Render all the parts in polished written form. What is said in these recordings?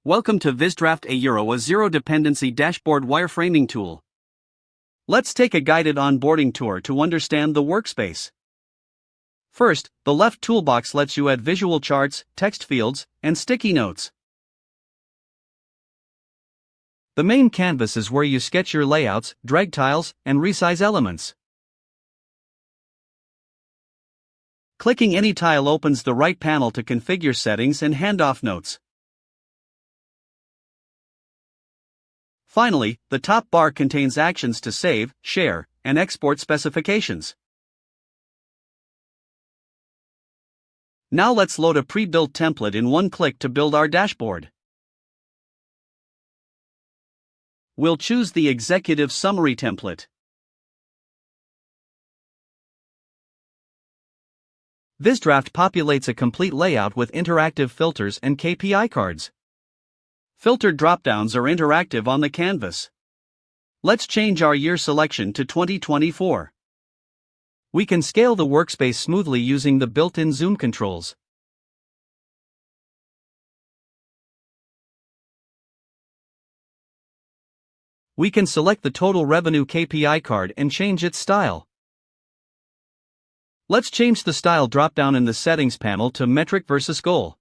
Welcome to VizDraft, a zero-dependency dashboard wireframing tool. Let's take a guided onboarding tour to understand the workspace. First, the left toolbox lets you add visual charts, text fields, and sticky notes. The main canvas is where you sketch your layouts, drag tiles, and resize elements. Clicking any tile opens the right panel to configure settings and handoff notes. Finally, the top bar contains actions to save, share, and export specifications. Now let's load a pre-built template in one click to build our dashboard. We'll choose the Executive Summary template. VizDraft populates a complete layout with interactive filters and KPI cards. Filter dropdowns are interactive on the canvas. Let's change our year selection to 2024. We can scale the workspace smoothly using the built-in zoom controls. We can select the total revenue KPI card and change its style. Let's change the style dropdown in the settings panel to metric versus goal.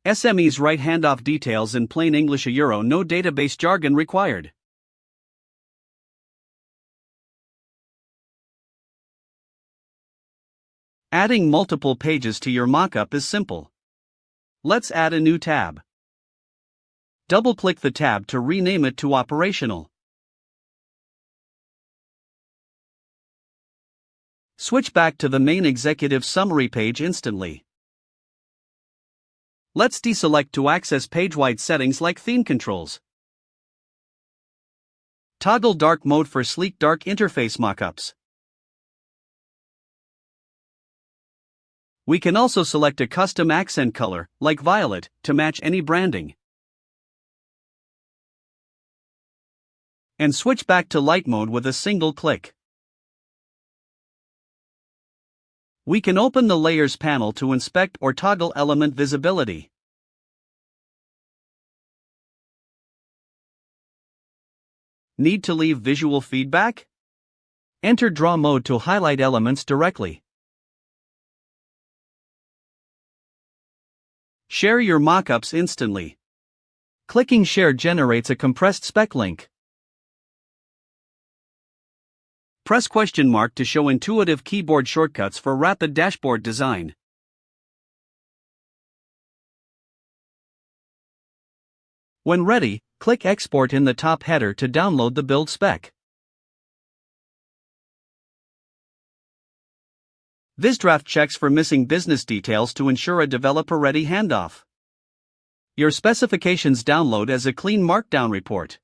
SMEs write handoff details in plain English, no database jargon required. Adding multiple pages to your mockup is simple. Let's add a new tab. Double-click the tab to rename it to Operational. Switch back to the main Executive Summary page instantly. Let's deselect to access page-wide settings like theme controls. Toggle dark mode for sleek dark interface mockups. We can also select a custom accent color, like violet, to match any branding. And switch back to light mode with a single click. We can open the Layers panel to inspect or toggle element visibility. Need to leave visual feedback? Enter Draw mode to highlight elements directly. Share your mockups instantly. Clicking Share generates a compressed spec link. Press ? To show intuitive keyboard shortcuts for rapid dashboard design. When ready, click Export in the top header to download the build spec. VizDraft checks for missing business details to ensure a developer-ready handoff. Your specifications download as a clean Markdown report.